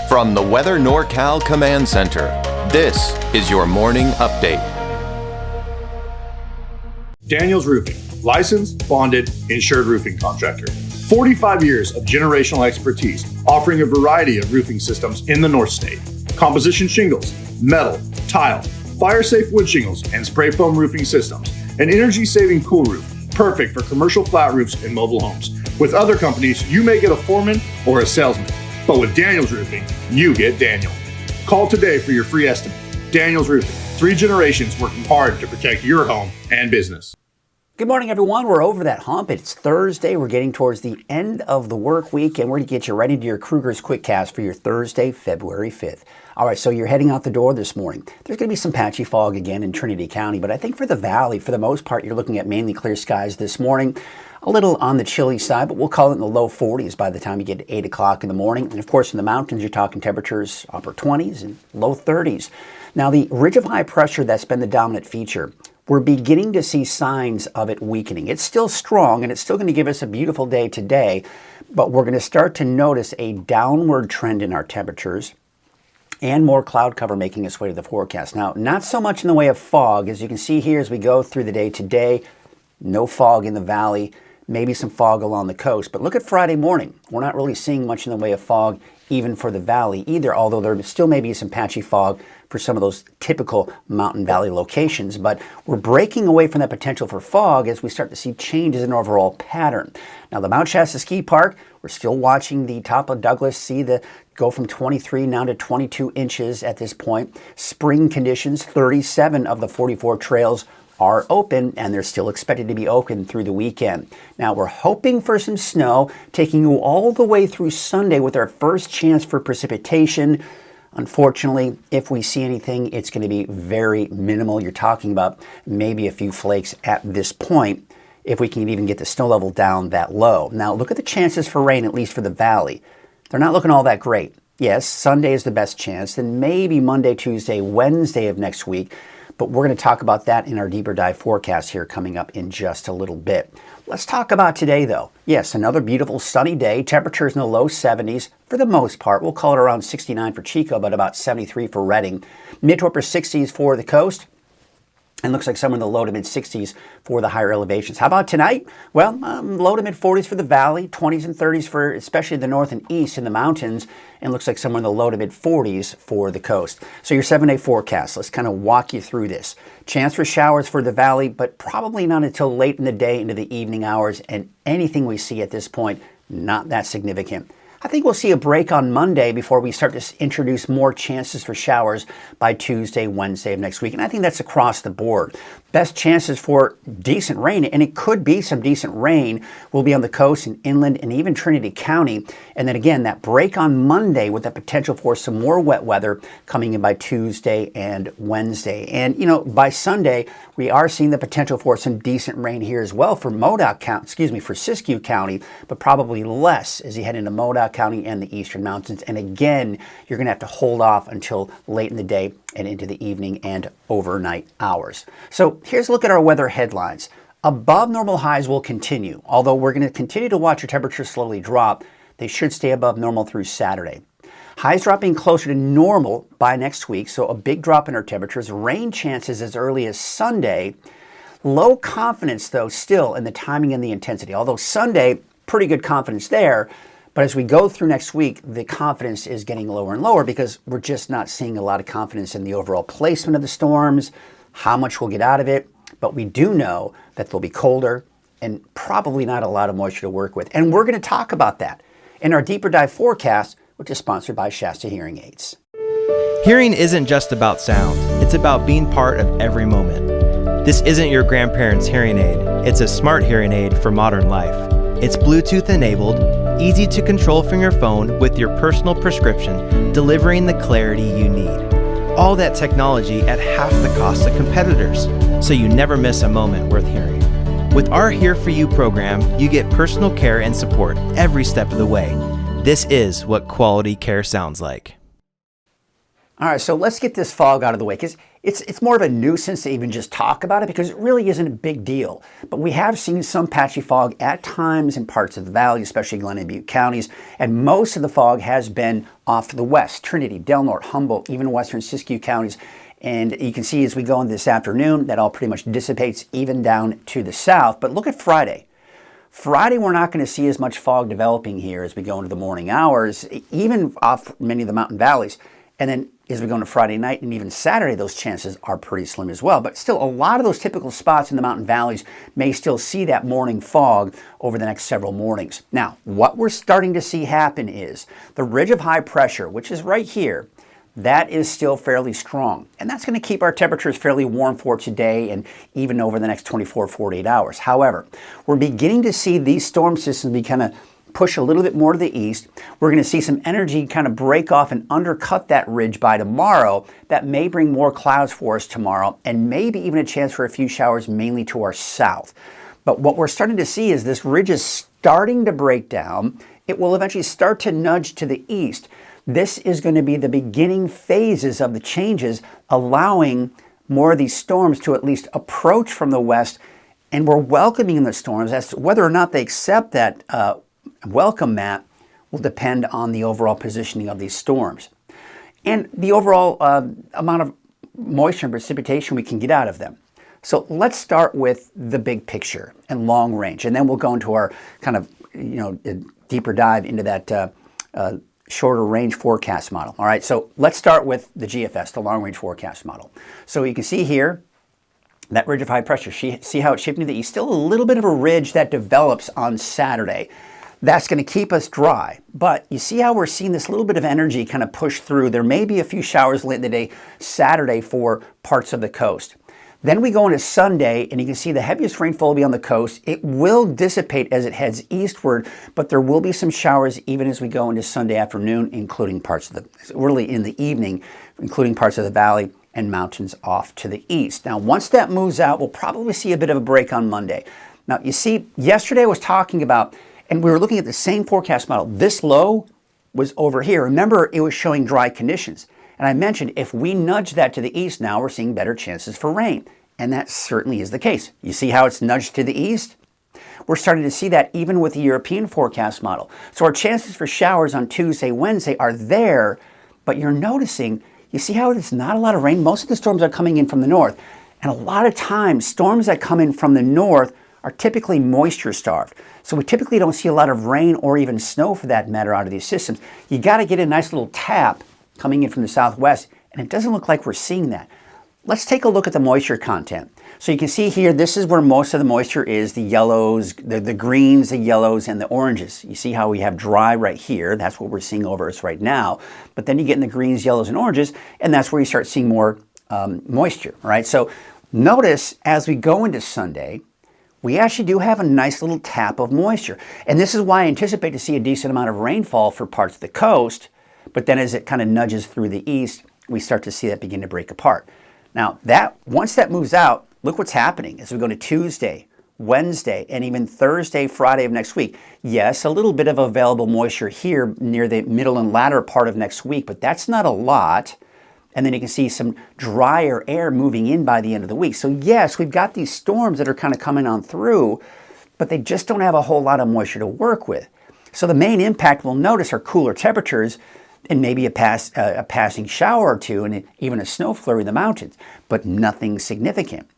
From the Weather NorCal Command Center, this is your morning update. Daniels Roofing, licensed, bonded, insured roofing contractor. 45 years of generational expertise, offering a variety of roofing systems in the North State. Composition shingles, metal, tile, fire-safe wood shingles, and spray foam roofing systems. An energy-saving cool roof, perfect for commercial flat roofs and mobile homes. With other companies, you may get a foreman or a salesman. But with Daniels Roofing, you get Daniel. Call today for your free estimate. Daniels Roofing, 3 generations working hard to protect your home and business. Good morning, everyone. We're over that hump. It's Thursday. We're getting towards the end of the work week, and we're going to get you right into your Krueger's Quickcast for your Thursday, February 5th. All right, so you're heading out the door this morning. There's going to be some patchy fog again in Trinity County, but I think for the valley, for the most part, you're looking at mainly clear skies this morning. A little on the chilly side, but we'll call it in the low 40s by the time you get to 8 o'clock in the morning. And of course, in the mountains, you're talking temperatures upper 20s and low 30s. Now, the ridge of high pressure that's been the dominant feature, we're beginning to see signs of it weakening. It's still strong, and it's still going to give us a beautiful day today, but we're going to start to notice a downward trend in our temperatures and more cloud cover making its way to the forecast. Now, not so much in the way of fog. As you can see here as we go through the day today, no fog in the valley, maybe some fog along the coast. But look at Friday morning. We're not really seeing much in the way of fog even for the valley either, although there still may be some patchy fog for some of those typical mountain valley locations. But we're breaking away from that potential for fog as we start to see changes in overall pattern. Now, the Mount Shasta Ski Park, we're still watching the top of Douglas see the go from 23 now to 22 inches at this point. Spring conditions, 37 of the 44 trails are open, and they're still expected to be open through the weekend. Now, we're hoping for some snow, taking you all the way through Sunday with our first chance for precipitation. Unfortunately, if we see anything, it's going to be very minimal. You're talking about maybe a few flakes at this point, if we can even get the snow level down that low. Now, look at the chances for rain, at least for the valley. They're not looking all that great. Yes, Sunday is the best chance, then maybe Monday, Tuesday, Wednesday of next week. But we're going to talk about that in our deeper dive forecast here coming up in just a little bit. Let's talk about today, though. Yes, another beautiful sunny day. Temperatures in the low 70s for the most part. We'll call it around 69 for Chico, but about 73 for Redding. Mid to upper 60s for the coast. And looks like somewhere in the low to mid 60s for the higher elevations. How about tonight? Well, low to mid 40s for the valley, 20s and 30s for especially the north and east in the mountains, and looks like somewhere in the low to mid 40s for the coast. So your 7-day forecast, let's kind of walk you through this. Chance for showers for the valley, but probably not until late in the day into the evening hours, and anything we see at this point, not that significant. I think we'll see a break on Monday before we start to introduce more chances for showers by Tuesday, Wednesday of next week. And I think that's across the board. Best chances for decent rain, and it could be some decent rain, will be on the coast and inland and even Trinity County. And then again, that break on Monday with the potential for some more wet weather coming in by Tuesday and Wednesday. And, you know, by Sunday, we are seeing the potential for some decent rain here as well for for Siskiyou County, but probably less as you head into Modoc County and the eastern mountains. And again, you're going to have to hold off until late in the day and into the evening and overnight hours. So here's a look at our weather headlines. Above normal highs will continue, although we're going to continue to watch your temperatures slowly drop. They should stay above normal through Saturday. Highs dropping closer to normal by next week, so a big drop in our temperatures. Rain chances as early as Sunday. Low confidence, though, still in the timing and the intensity. Although Sunday, pretty good confidence there. But as we go through next week, the confidence is getting lower and lower because we're just not seeing a lot of confidence in the overall placement of the storms, how much we'll get out of it. But we do know that they'll be colder and probably not a lot of moisture to work with. And we're going to talk about that in our deeper dive forecast, which is sponsored by Shasta Hearing Aids. Hearing isn't just about sound. It's about being part of every moment. This isn't your grandparents' hearing aid. It's a smart hearing aid for modern life. It's Bluetooth enabled, easy to control from your phone with your personal prescription, delivering the clarity you need. All that technology at half the cost of competitors, so you never miss a moment worth hearing. With our Here For You program, you get personal care and support every step of the way. This is what quality care sounds like. All right, so let's get this fog out of the way, because It's more of a nuisance to even just talk about it because it really isn't a big deal. But we have seen some patchy fog at times in parts of the valley, especially Glen and Butte counties, and most of the fog has been off to the west, Trinity, Del Norte, Humboldt, even western Siskiyou counties. And you can see as we go into this afternoon, that all pretty much dissipates even down to the south. But look at Friday. Friday, we're not going to see as much fog developing here as we go into the morning hours, even off many of the mountain valleys. And then as we go into Friday night and even Saturday, those chances are pretty slim as well. But still, a lot of those typical spots in the mountain valleys may still see that morning fog over the next several mornings. Now, what we're starting to see happen is the ridge of high pressure, which is right here, that is still fairly strong. And that's going to keep our temperatures fairly warm for today and even over the next 24, 48 hours. However, we're beginning to see these storm systems be kind of push a little bit more to the east. We're going to see some energy kind of break off and undercut that ridge by tomorrow. That may bring more clouds for us tomorrow and maybe even a chance for a few showers mainly to our south. But what we're starting to see is this ridge is starting to break down. It will eventually start to nudge to the east. This is going to be the beginning phases of the changes, allowing more of these storms to at least approach from the west. And we're welcoming the storms. As to whether or not they accept that welcome mat will depend on the overall positioning of these storms and the overall amount of moisture and precipitation we can get out of them. So let's start with the big picture and long range, and then we'll go into our kind of deeper dive into that shorter range forecast model. All right, so let's start with the GFS, the long range forecast model. So you can see here that ridge of high pressure. See how it's shifting to the east? Still a little bit of a ridge that develops on Saturday. That's going to keep us dry. But you see how we're seeing this little bit of energy kind of push through. There may be a few showers late in the day, Saturday, for parts of the coast. Then we go into Sunday, and you can see the heaviest rainfall will be on the coast. It will dissipate as it heads eastward, but there will be some showers even as we go into Sunday afternoon, including parts of really in the evening, including parts of the valley and mountains off to the east. Now, once that moves out, we'll probably see a bit of a break on Monday. Now, you see, yesterday I was talking about, and we were looking at the same forecast model. This low was over here. Remember, it was showing dry conditions. And I mentioned if we nudge that to the east now, we're seeing better chances for rain. And that certainly is the case. You see how it's nudged to the east? We're starting to see that even with the European forecast model. So our chances for showers on Tuesday, Wednesday are there, but you're noticing, you see how it's not a lot of rain? Most of the storms are coming in from the north. And a lot of times, storms that come in from the north are typically moisture starved. So we typically don't see a lot of rain or even snow for that matter out of these systems. You got to get a nice little tap coming in from the southwest, and it doesn't look like we're seeing that. Let's take a look at the moisture content. So you can see here, this is where most of the moisture is, the yellows, the greens, the yellows, and the oranges. You see how we have dry right here. That's what we're seeing over us right now. But then you get in the greens, yellows, and oranges, and that's where you start seeing more moisture, right? So notice as we go into Sunday, we actually do have a nice little tap of moisture. And this is why I anticipate to see a decent amount of rainfall for parts of the coast. But then as it kind of nudges through the east, we start to see that begin to break apart. Now, once that moves out, look what's happening as we go to Tuesday, Wednesday, and even Thursday, Friday of next week. Yes, a little bit of available moisture here near the middle and latter part of next week, but that's not a lot. And then you can see some drier air moving in by the end of the week. So yes, we've got these storms that are kind of coming on through, but they just don't have a whole lot of moisture to work with. So the main impact we'll notice are cooler temperatures and maybe a passing shower or two and even a snow flurry in the mountains, but nothing significant.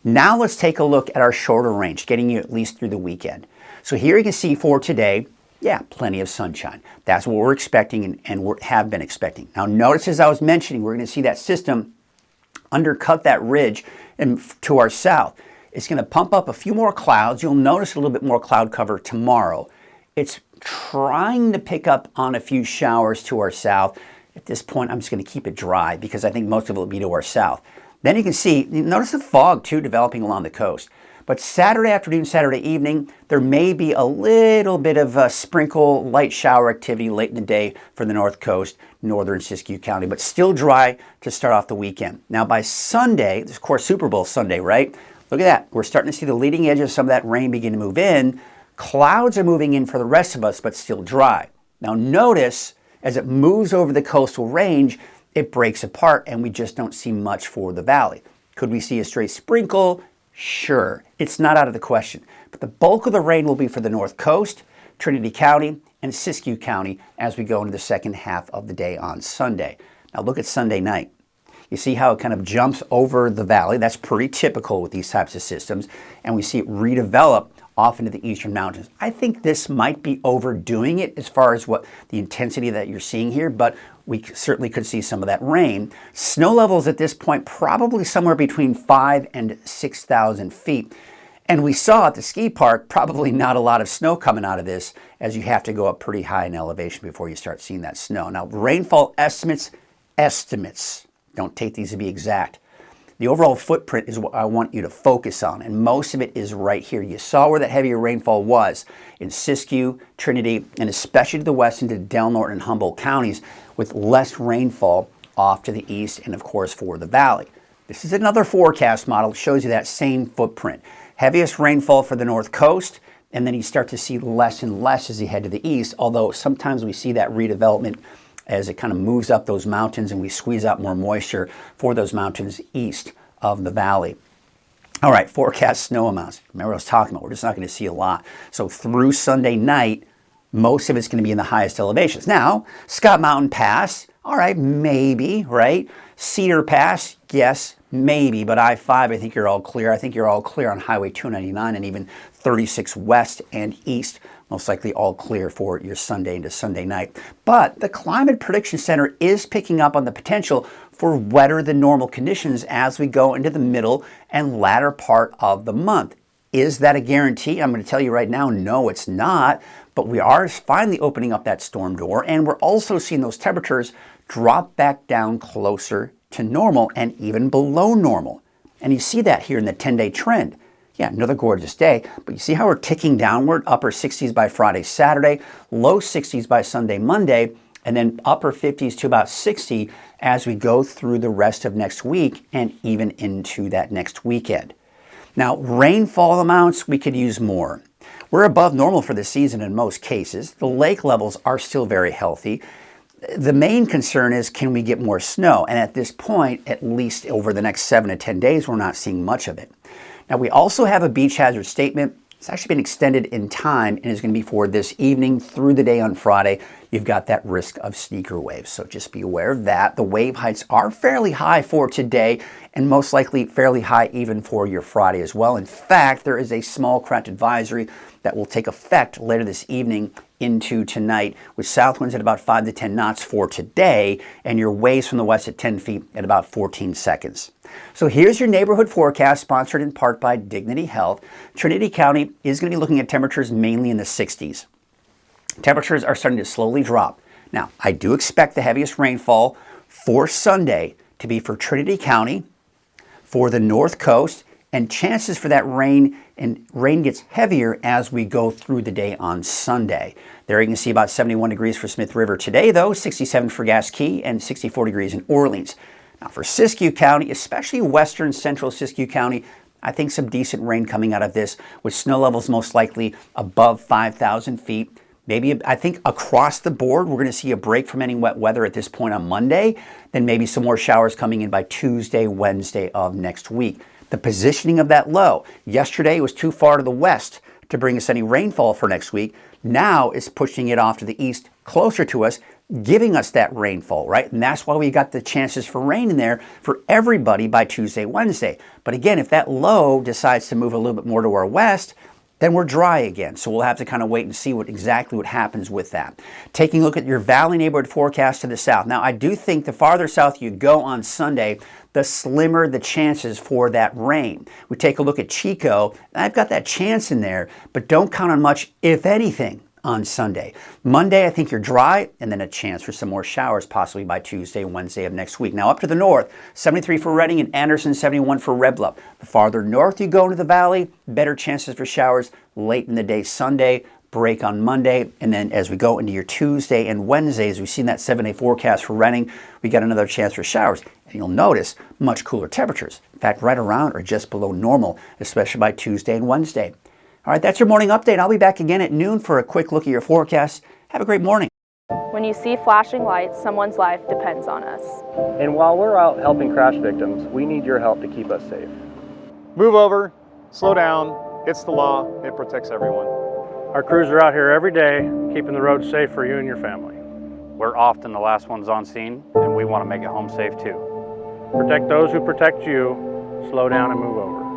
Now let's take a look at our shorter range, getting you at least through the weekend. So here you can see for today, yeah, plenty of sunshine. That's what we're expecting and have been expecting. Now notice as I was mentioning, we're going to see that system undercut that ridge and to our south. It's going to pump up a few more clouds. You'll notice a little bit more cloud cover tomorrow. It's trying to pick up on a few showers to our south. At this point, I'm just going to keep it dry because I think most of it will be to our south. Then you can see, notice the fog too developing along the coast. But Saturday afternoon, Saturday evening, there may be a little bit of a sprinkle, light shower activity late in the day for the north coast, northern Siskiyou County, but still dry to start off the weekend. Now by Sunday, this is of course Super Bowl Sunday, right? Look at that. We're starting to see the leading edge of some of that rain begin to move in. Clouds are moving in for the rest of us, but still dry. Now notice, as it moves over the coastal range, it breaks apart and we just don't see much for the valley. Could we see a stray sprinkle? Sure, it's not out of the question. But the bulk of the rain will be for the North Coast, Trinity County, and Siskiyou County as we go into the second half of the day on Sunday. Now look at Sunday night. You see how it kind of jumps over the valley. That's pretty typical with these types of systems. And we see it redevelop off into the eastern mountains. I think this might be overdoing it as far as what the intensity that you're seeing here, but we certainly could see some of that rain. Snow levels at this point probably somewhere between 5,000 and 6,000 feet. And we saw at the ski park probably not a lot of snow coming out of this, as you have to go up pretty high in elevation before you start seeing that snow. Now, rainfall estimates. Don't take these to be exact. The overall footprint is what I want you to focus on, and most of it is right here. You saw where that heavier rainfall was in Siskiyou, Trinity, and especially to the west into Del Norte and Humboldt counties, with less rainfall off to the east and, of course, for the valley. This is another forecast model that shows you that same footprint. Heaviest rainfall for the North Coast, and then you start to see less and less as you head to the east, although sometimes we see that redevelopment as it kind of moves up those mountains and we squeeze out more moisture for those mountains east of the valley. All right, forecast snow amounts. Remember what I was talking about, we're just not going to see a lot. So through Sunday night, most of it's going to be in the highest elevations. Now, Scott Mountain Pass, all right, maybe, right? Cedar Pass, yes, maybe, but I-5, I think you're all clear. I think you're all clear on Highway 299 and even 36 west and east, most likely all clear for your Sunday into Sunday night. But the Climate Prediction Center is picking up on the potential for wetter than normal conditions as we go into the middle and latter part of the month. Is that a guarantee? I'm going to tell you right now, no, it's not. But we are finally opening up that storm door, and we're also seeing those temperatures drop back down closer to normal and even below normal. And you see that here in the 10-day trend. Yeah, another gorgeous day, but you see how we're ticking downward, upper 60s by Friday, Saturday, low 60s by Sunday, Monday, and then upper 50s to about 60 as we go through the rest of next week and even into that next weekend. Now, rainfall amounts, we could use more. We're above normal for the season in most cases. The lake levels are still very healthy. The main concern is, can we get more snow? And at this point, at least over the next 7 to 10 days, we're not seeing much of it. Now, we also have a beach hazard statement. It's actually been extended in time and is going to be for this evening through the day on Friday. You've got that risk of sneaker waves, so just be aware of that. The wave heights are fairly high for today and most likely fairly high even for your Friday as well. In fact, there is a small craft advisory that will take effect later this evening into tonight, with south winds at about 5 to 10 knots for today and your waves from the west at 10 feet at about 14 seconds. So here's your neighborhood forecast, sponsored in part by Dignity Health. Trinity County is going to be looking at temperatures mainly in the 60s. Temperatures are starting to slowly drop. Now, I do expect the heaviest rainfall for Sunday to be for Trinity County, for the North Coast, and chances for that rain gets heavier as we go through the day on Sunday. There you can see about 71 degrees for Smith River today, though, 67 for Gas Key, and 64 degrees in Orleans. Now for Siskiyou County, especially western central Siskiyou County, I think some decent rain coming out of this, with snow levels most likely above 5,000 feet. Maybe, I think across the board, we're going to see a break from any wet weather at this point on Monday, then maybe some more showers coming in by Tuesday, Wednesday of next week. The positioning of that low, yesterday was too far to the west to bring us any rainfall for next week. Now it's pushing it off to the east, closer to us, giving us that rainfall, right? And that's why we got the chances for rain in there for everybody by Tuesday, Wednesday. But again, if that low decides to move a little bit more to our west, then we're dry again. So we'll have to kind of wait and see exactly what happens with that. Taking a look at your valley neighborhood forecast to the south. Now, I do think the farther south you go on Sunday, the slimmer the chances for that rain. We take a look at Chico, and I've got that chance in there, but don't count on much, if anything, on Sunday. Monday, I think you're dry, and then a chance for some more showers possibly by Tuesday, Wednesday of next week. Now up to the north, 73 for Redding and Anderson, 71 for Red Bluff. The farther north you go into the valley, better chances for showers late in the day Sunday, break on Monday, and then as we go into your Tuesday and Wednesdays, we've seen that 7-day forecast for Redding, we got another chance for showers. And you'll notice much cooler temperatures. In fact, right around or just below normal, especially by Tuesday and Wednesday. All right, that's your morning update. I'll be back again at noon for a quick look at your forecast. Have a great morning. When you see flashing lights, someone's life depends on us. And while we're out helping crash victims, we need your help to keep us safe. Move over, slow down, it's the law, it protects everyone. Our crews are out here every day, keeping the roads safe for you and your family. We're often the last ones on scene, and we want to make it home safe too. Protect those who protect you, slow down and move over.